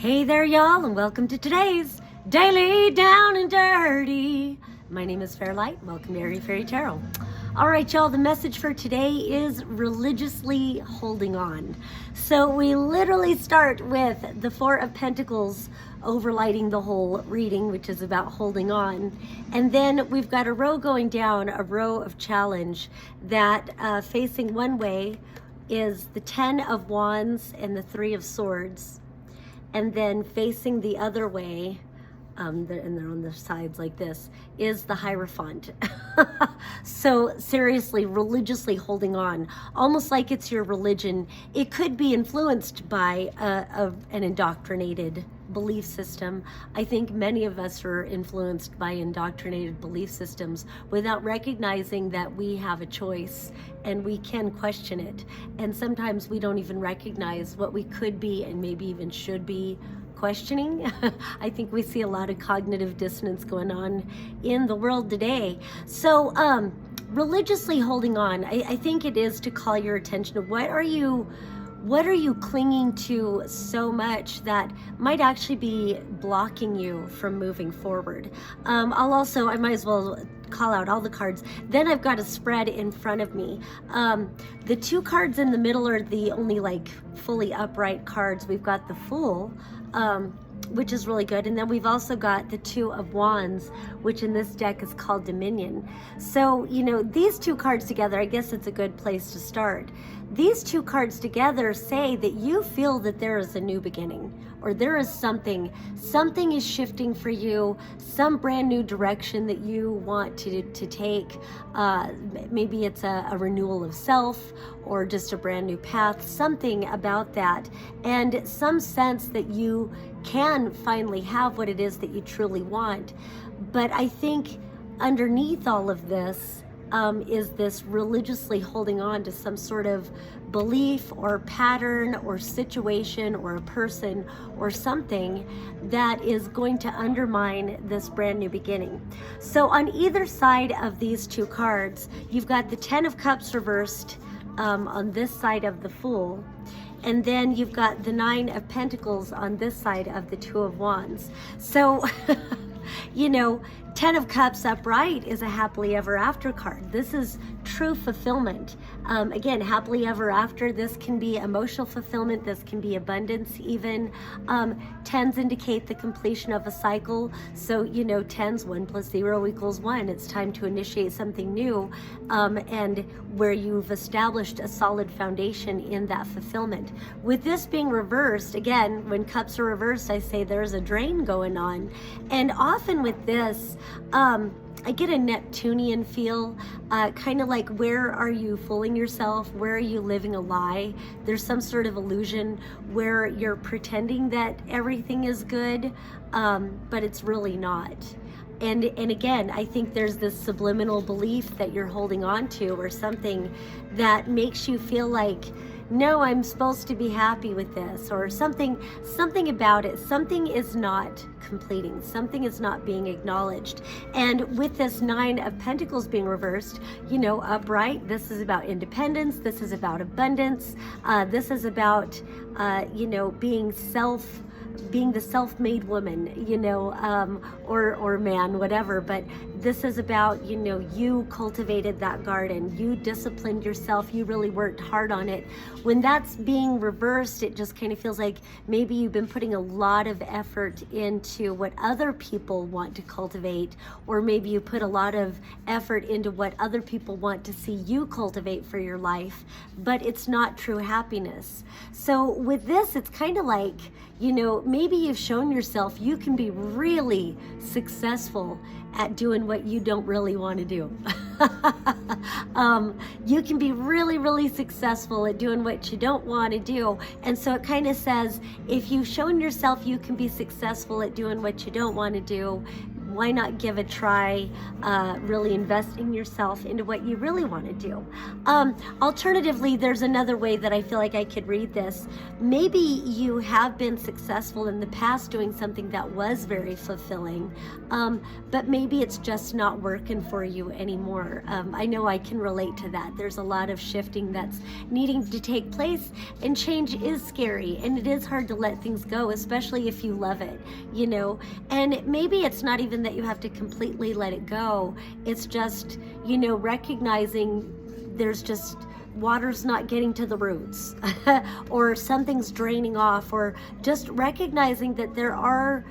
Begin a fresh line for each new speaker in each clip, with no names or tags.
Hey there, y'all, and welcome to today's Daily Down and Dirty. My name is Fairlight. Welcome to Airy Fairy Tarot. All right, y'all, the message for today is religiously holding on. So we literally start with the Four of Pentacles overlighting the whole reading, which is about holding on. And then we've got a row going down, a row of challenge that facing one way is the 10 of Wands and the 3 of Swords. And then facing the other way, and they're on the sides like this, is the Hierophant. So seriously, religiously holding on, almost like it's your religion. It could be influenced by an indoctrinated belief system. I think many of us are influenced by indoctrinated belief systems without recognizing that we have a choice and we can question it. And sometimes we don't even recognize what we could be and maybe even should be questioning. I think we see a lot of cognitive dissonance going on in the world today. So religiously holding on, I think it is to call your attention to what are you clinging to so much that might actually be blocking you from moving forward. I might as well call out all the cards. Then I've got a spread in front of me. The two cards in the middle are the only fully upright cards. We've got the Fool, which is really good. And then we've also got the 2 of Wands, which in this deck is called Dominion. So, these two cards together, I guess it's a good place to start. These two cards together say that you feel that there is a new beginning, or there is something is shifting for you, some brand new direction that you want to take. Maybe it's a renewal of self or just a brand new path, something about that, and some sense that you can finally have what it is that you truly want. But I think underneath all of this is this religiously holding on to some sort of belief or pattern or situation or a person or something that is going to undermine this brand new beginning. So on either side of these two cards, you've got the 10 of Cups reversed on this side of the Fool. And then you've got the 9 of Pentacles on this side of the 2 of Wands. So, 10 of Cups upright is a happily ever after card. This is true fulfillment. Again, happily ever after, this can be emotional fulfillment, this can be abundance even. 10s indicate the completion of a cycle. So, 10s, 1 + 0 = 1. It's time to initiate something new, and where you've established a solid foundation in that fulfillment. With this being reversed, again, when cups are reversed, I say there's a drain going on. And often with this, I get a Neptunian feel, kind of like, where are you fooling yourself? Where are you living a lie? There's some sort of illusion where you're pretending that everything is good, but it's really not. And again, I think there's this subliminal belief that you're holding on to, or something that makes you feel like, no, I'm supposed to be happy with this, or something about it. Something is not completing. Something is not being acknowledged. And with this 9 of Pentacles being reversed, upright, this is about independence. This is about abundance. This is about, being the self-made woman, or man, whatever. But this is about, you cultivated that garden, you disciplined yourself, you really worked hard on it. When that's being reversed, it just kind of feels like maybe you've been putting a lot of effort into what other people want to cultivate, or maybe you put a lot of effort into what other people want to see you cultivate for your life, but it's not true happiness. So with this, it's kind of like, maybe you've shown yourself you can be really successful at doing what you don't really want to do. You can be really, really successful at doing what you don't want to do. And so it kind of says, if you've shown yourself you can be successful at doing what you don't want to do, why not give a try, really investing yourself into what you really want to do? Alternatively, there's another way that I feel like I could read this. Maybe you have been successful in the past doing something that was very fulfilling, but maybe it's just not working for you anymore. I know I can relate to that. There's a lot of shifting that's needing to take place, and change is scary, and it is hard to let things go, especially if you love it, you know. And maybe it's not even that you have to completely let it go. It's just, you know, recognizing there's just water's not getting to the roots or something's draining off, or just recognizing that there are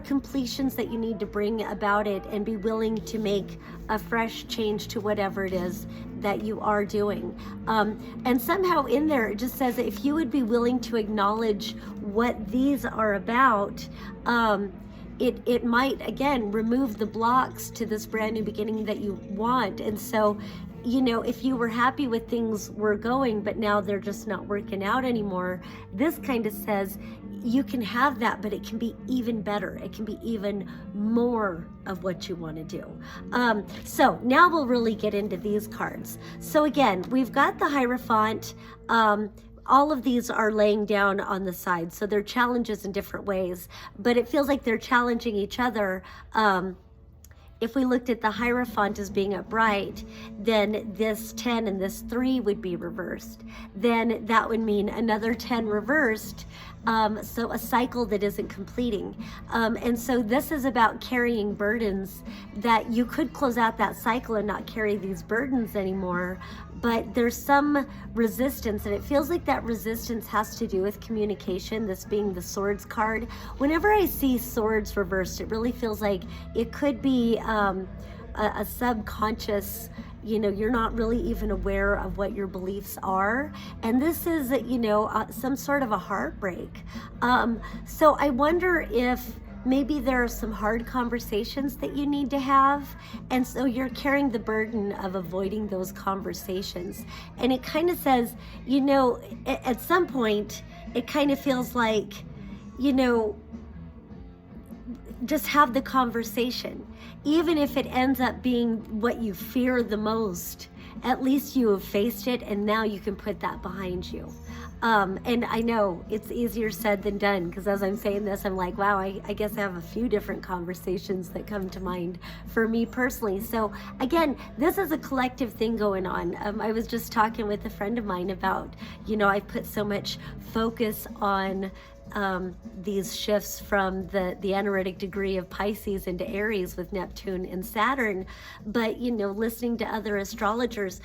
completions that you need to bring about it, and be willing to make a fresh change to whatever it is that you are doing. And somehow in there it just says that if you would be willing to acknowledge what these are about, it might, again, remove the blocks to this brand new beginning that you want. And so, you know, if you were happy with things were going, but now they're just not working out anymore, this kind of says you can have that, but it can be even better. It can be even more of what you want to do. So now we'll really get into these cards. So again, we've got the Hierophant. All of these are laying down on the side, so they're challenges in different ways, but it feels like they're challenging each other. If we looked at the Hierophant as being upright, then this 10 and this 3 would be reversed. Then that would mean another 10 reversed, so a cycle that isn't completing. And so this is about carrying burdens, that you could close out that cycle and not carry these burdens anymore, but there's some resistance, and it feels like that resistance has to do with communication, this being the Swords card. Whenever I see Swords reversed, it really feels like it could be a subconscious, you know, you're not really even aware of what your beliefs are. And this is, you know, some sort of a heartbreak. So I wonder if maybe there are some hard conversations that you need to have, and so you're carrying the burden of avoiding those conversations. And it kind of says, you know, at some point, it kind of feels like, you know, just have the conversation. Even if it ends up being what you fear the most, at least you have faced it, and now you can put that behind you. And I know it's easier said than done, because as I'm saying this, I'm like, wow, I guess I have a few different conversations that come to mind for me personally. So again, this is a collective thing going on. I was just talking with a friend of mine about, you know, I put so much focus on these shifts from the analytic degree of Pisces into Aries with Neptune and Saturn, but you know, listening to other astrologers,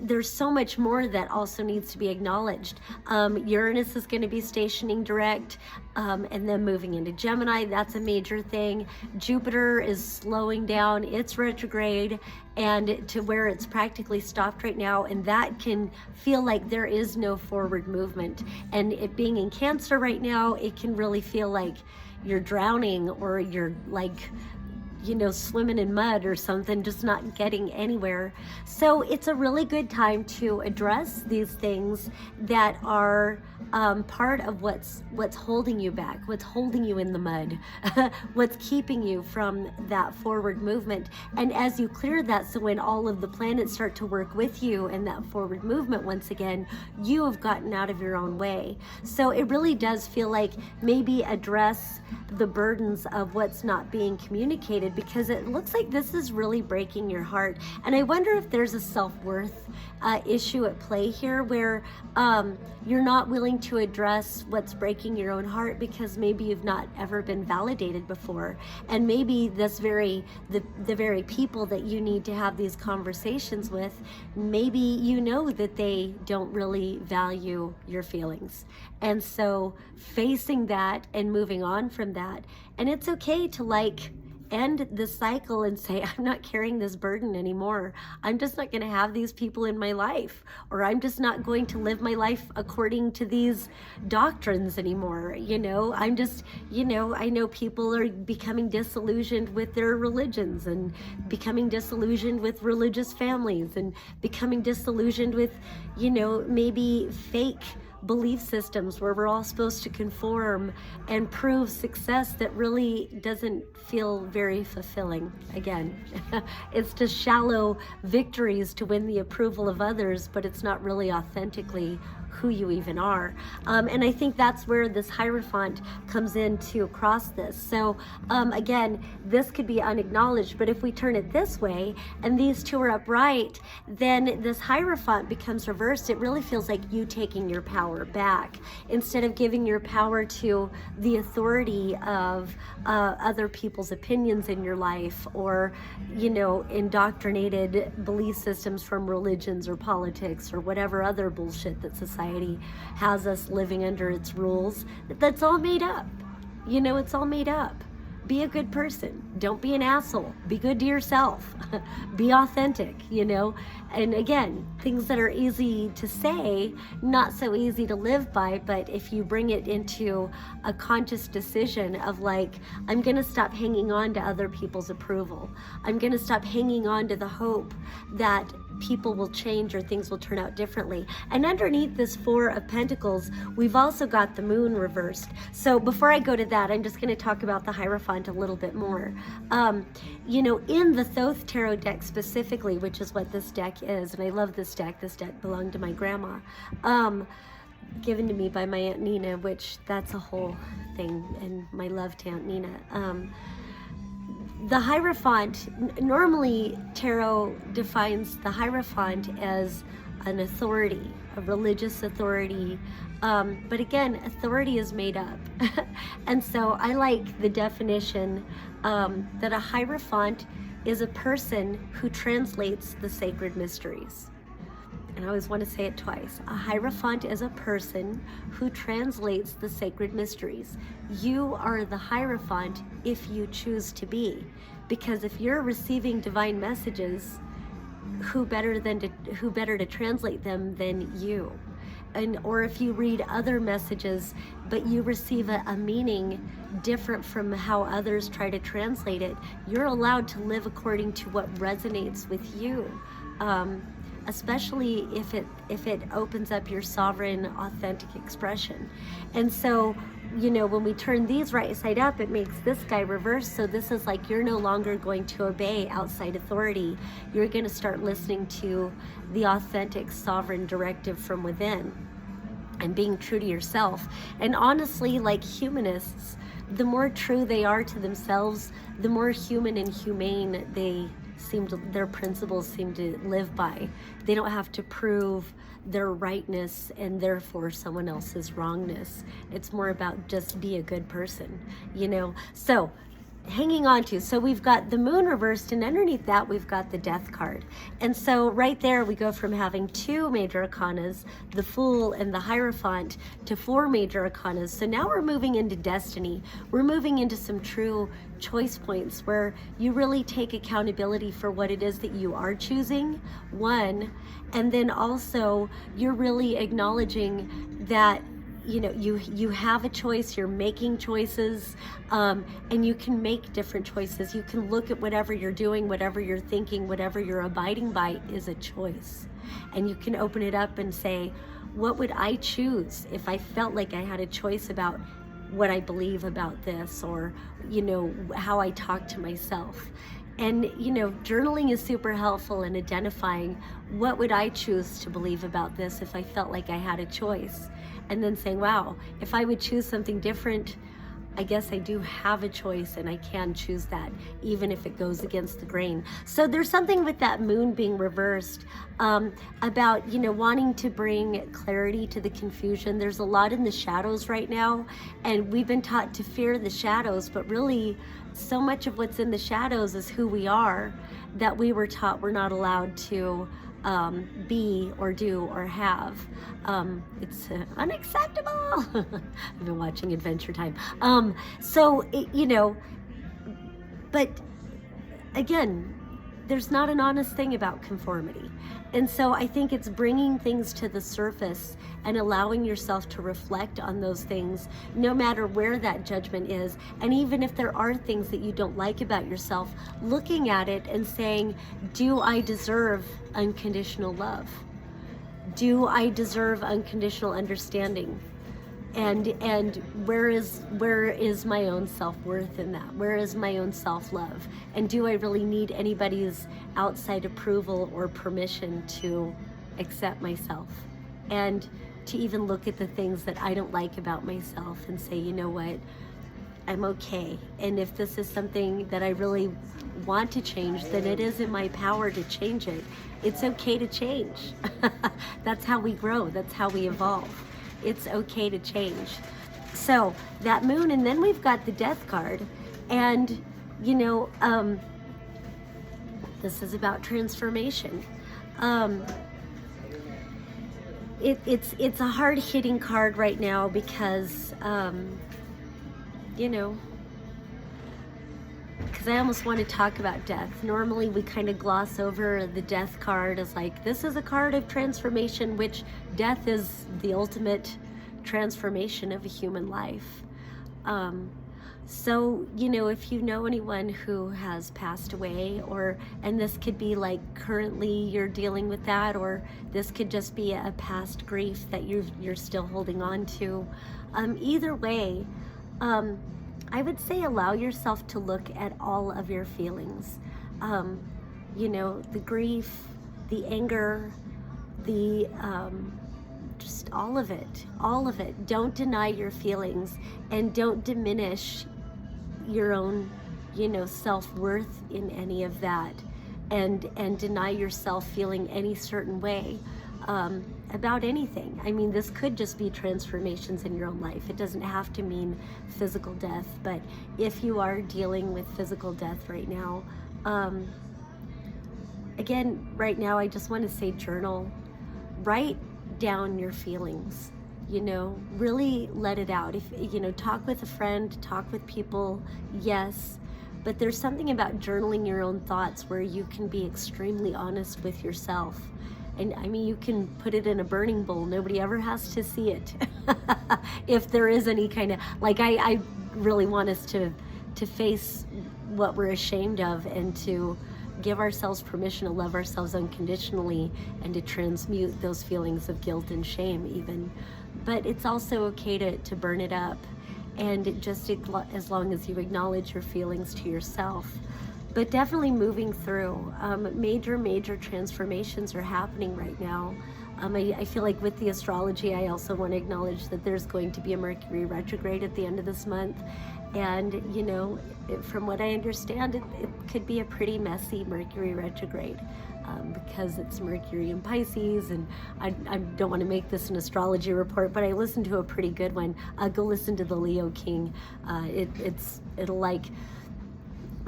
there's so much more that also needs to be acknowledged. Uranus is going to be stationing direct, and then moving into Gemini. That's a major thing. Jupiter is slowing down, it's retrograde, and to where it's practically stopped right now, and that can feel like there is no forward movement. And it being in Cancer right now, it can really feel like you're drowning, or you're like, you know, swimming in mud or something, just not getting anywhere. So it's a really good time to address these things that are part of what's holding you back, what's holding you in the mud, what's keeping you from that forward movement. And as you clear that, so when all of the planets start to work with you and that forward movement, once again, you have gotten out of your own way. So it really does feel like maybe address the burdens of what's not being communicated, because it looks like this is really breaking your heart. And I wonder if there's a self-worth issue at play here, where you're not willing to address what's breaking your own heart because maybe you've not ever been validated before, and maybe the very people that you need to have these conversations with, maybe you know that they don't really value your feelings. And so facing that and moving on from that, and it's okay to like end the cycle and say, I'm not carrying this burden anymore. I'm just not going to have these people in my life, or I'm just not going to live my life according to these doctrines anymore. You know, I'm just, you know, I know people are becoming disillusioned with their religions, and becoming disillusioned with religious families, and becoming disillusioned with, you know, maybe fake belief systems where we're all supposed to conform and prove success that really doesn't feel very fulfilling. Again, it's just shallow victories to win the approval of others, but it's not really authentically who you even are. And I think that's where this Hierophant comes in to cross this. So again, this could be unacknowledged, but if we turn it this way and these two are upright, then this Hierophant becomes reversed. It really feels like you taking your power back instead of giving your power to the authority of other people's opinions in your life, or, you know, indoctrinated belief systems from religions or politics or whatever other bullshit that society has us living under its rules. That's all made up. You know, it's all made up. Be a good person. Don't be an asshole. Be good to yourself. Be authentic, you know? And again, things that are easy to say, not so easy to live by, but if you bring it into a conscious decision of like, I'm going to stop hanging on to other people's approval. I'm going to stop hanging on to the hope that people will change or things will turn out differently. And underneath this Four of Pentacles, we've also got the Moon reversed. So before I go to that, I'm just going to talk about the Hierophant a little bit more. You know, in the Thoth Tarot deck specifically, which is what this deck is, and I love this deck. This deck belonged to my grandma, given to me by my Aunt Nina, which that's a whole thing, and my love to Aunt Nina. The Hierophant, normally tarot defines the Hierophant as an authority, a religious authority, but again, authority is made up. And so I like the definition that a Hierophant is a person who translates the sacred mysteries. And I always want to say it twice. A Hierophant is a person who translates the sacred mysteries. You are the Hierophant if you choose to be. Because if you're receiving divine messages, who better to translate them than you? Or if you read other messages, but you receive a meaning different from how others try to translate it, you're allowed to live according to what resonates with you. Especially if it opens up your sovereign, authentic expression. And so, you know, when we turn these right side up, it makes this guy reverse. So this is like, you're no longer going to obey outside authority. You're going to start listening to the authentic, sovereign directive from within and being true to yourself. And honestly, like humanists, the more true they are to themselves, the more human and humane their principles seem to live by. They don't have to prove their rightness and therefore someone else's wrongness. It's more about just be a good person, you know? So hanging on to, so we've got the Moon reversed, and underneath that we've got the Death card. And so right there we go from having two major arcanas, the Fool and the Hierophant, to four major arcanas. So now we're moving into destiny. We're moving into some true choice points where you really take accountability for what it is that you are choosing, one, and then also you're really acknowledging that, you know, you have a choice, you're making choices, and you can make different choices. You can look at whatever you're doing, whatever you're thinking, whatever you're abiding by is a choice. And you can open it up and say, what would I choose if I felt like I had a choice about what I believe about this, or, you know, how I talk to myself. And, you know, journaling is super helpful in identifying what would I choose to believe about this if I felt like I had a choice. And then saying, wow, if I would choose something different, I guess I do have a choice and I can choose that, even if it goes against the grain. So there's something with that Moon being reversed about, you know, wanting to bring clarity to the confusion. There's a lot in the shadows right now, and we've been taught to fear the shadows, but really so much of what's in the shadows is who we are, that we were taught we're not allowed to be or do or have. It's unacceptable. I've been watching Adventure Time. You know, but again, there's not an honest thing about conformity. And so I think it's bringing things to the surface and allowing yourself to reflect on those things, no matter where that judgment is. And even if there are things that you don't like about yourself, looking at it and saying, do I deserve unconditional love? Do I deserve unconditional understanding? And where is my own self-worth in that? Where is my own self-love? And do I really need anybody's outside approval or permission to accept myself? And to even look at the things that I don't like about myself and say, you know what, I'm okay. And if this is something that I really want to change, then it is in my power to change it. It's okay to change. That's how we grow. That's how we evolve. It's okay to change. So that moon, and then we've got the death card. And, you know, this is about transformation. It's a hard-hitting card right now because, you know, because I almost want to talk about death. Normally we kind of gloss over the death card as like, this is a card of transformation, which death is the ultimate transformation of a human life. So, you know, if you know anyone who has passed away, and this could be like currently you're dealing with that, or this could just be a past grief that you're still holding on to. Either way, I would say allow yourself to look at all of your feelings. You know, the grief, the anger, the just all of it. Don't deny your feelings, and don't diminish your own, you know, self-worth in any of that, and deny yourself feeling any certain way about anything. I mean, this could just be transformations in your own life. It doesn't have to mean physical death, but if you are dealing with physical death right now, again, right now, I just want to say journal. Write down your feelings, you know, really let it out. If, you know, talk with a friend, talk with people, yes, but there's something about journaling your own thoughts where you can be extremely honest with yourself. And I mean, you can put it in a burning bowl. Nobody ever has to see it. If there is any kind of, like, I really want us to face what we're ashamed of, and to give ourselves permission to love ourselves unconditionally, and to transmute those feelings of guilt and shame even. But it's also okay to burn it up, and just as long as you acknowledge your feelings to yourself. But definitely moving through. Major transformations are happening right now. I feel like with the astrology, I also want to acknowledge that there's going to be a Mercury retrograde at the end of this month. And, you know, from what I understand, it could be a pretty messy Mercury retrograde, because it's Mercury in Pisces. And I don't want to make this an astrology report, but I listened to a pretty good one. Go listen to the Leo King. It'll like,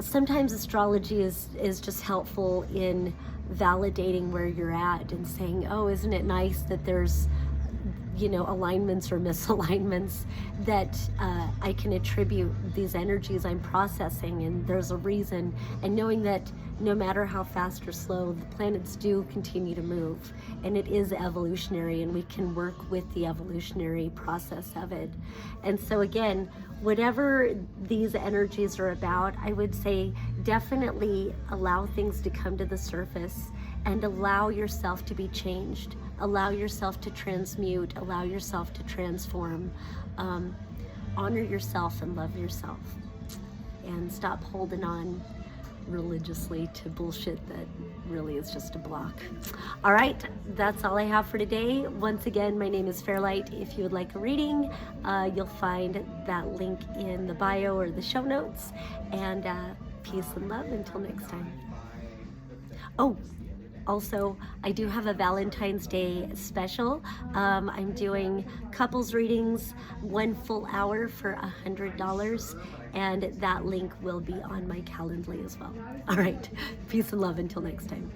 sometimes astrology is just helpful in validating where you're at and saying, oh, isn't it nice that there's, you know, alignments or misalignments that I can attribute these energies I'm processing, and there's a reason. And knowing that no matter how fast or slow, the planets do continue to move, and it is evolutionary, and we can work with the evolutionary process of it. And so again, whatever these energies are about, I would say definitely allow things to come to the surface, and allow yourself to be changed. Allow yourself to transmute, allow yourself to transform. Honor yourself and love yourself. And stop holding on religiously to bullshit that really is just a block. All right, that's all I have for today. Once again, my name is Fairlight. If you would like a reading, you'll find that link in the bio or the show notes. And peace and love until next time. Oh, also, I do have a Valentine's Day special. I'm doing couples readings, 1 full hour for $100, and that link will be on my Calendly as well. All right, peace and love until next time.